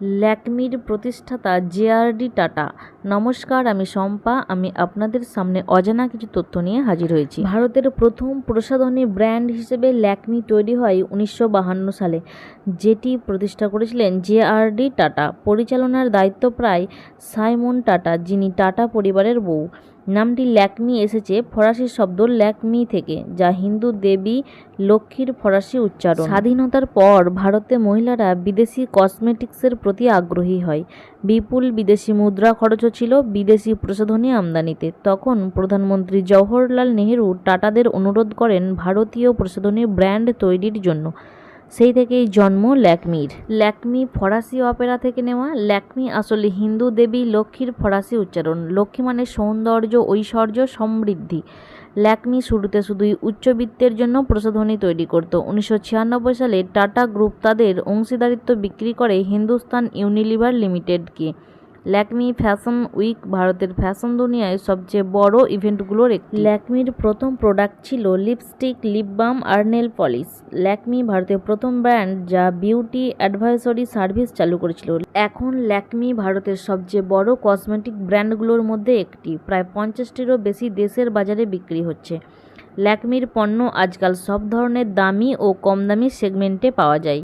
ল্যাকমির প্রতিষ্ঠাতা জে.আর.ডি টাটা। নমস্কার, আমি শম্পা। আমি আপনাদের সামনে অজানা কিছু তথ্য নিয়ে হাজির হয়েছি। ভারতের প্রথম প্রসাধনী ব্র্যান্ড হিসেবে ল্যাকমি তৈরি হয় 1952 সালে, যেটি প্রতিষ্ঠা করেছিলেন জে.আর.ডি টাটা। পরিচালনার দায়িত্ব প্রায় সাইমন টাটা, যিনি টাটা পরিবারের বউ। নামটি ল্যাকমি এসেছে ফরাসি শব্দ ল্যাকমি থেকে, যা হিন্দু দেবী লক্ষ্মীর ফরাসি উচ্চারণ। স্বাধীনতার পর ভারতে মহিলারা বিদেশি কসমেটিক্সের প্রতি আগ্রহী হয়। বিপুল বিদেশি মুদ্রা খরচও ছিল বিদেশি প্রসাধনী আমদানিতে। তখন প্রধানমন্ত্রী জওহরলাল নেহেরু টাটাদের অনুরোধ করেন ভারতীয় প্রসাধনী ব্র্যান্ড তৈরির জন্য। সেই থেকেই জন্ম ল্যাকমির। ল্যাকমি ফরাসি অপেরা থেকে নেওয়া। ল্যাকমি আসলে হিন্দু দেবী লক্ষ্মীর ফরাসি উচ্চারণ। লক্ষ্মী মানে সৌন্দর্য, ঐশ্বর্য, সমৃদ্ধি। ল্যাকমি শুরুতে শুধুই উচ্চবিত্তের জন্য প্রসাধনী তৈরি করত। 1996 সালে টাটা গ্রুপ তাদের অংশীদারিত্ব বিক্রি করে হিন্দুস্তান ইউনিলিভার লিমিটেডকে। ল্যাকমি ফ্যাশন উইক ভারতের ফ্যাশন দুনিয়ায় সবচেয়ে বড় ইভেন্টগুলোর একটি। ল্যাকমির প্রথম প্রোডাক্ট ছিল লিপস্টিক, লিপ বাম আর নেল পলিশ। ল্যাকমি ভারতের প্রথম ব্র্যান্ড যা বিউটি অ্যাডভাইসরি সার্ভিস চালু করেছিল। এখন ল্যাকমি ভারতের সবচেয়ে বড় কসমেটিক ব্র্যান্ডগুলোর মধ্যে একটি। প্রায় 50টিরও বেশি দেশের বাজারে বিক্রি হচ্ছে। ল্যাকমির পণ্য আজকাল সব ধরনের দামি ও কম দামি সেগমেন্টে পাওয়া যায়।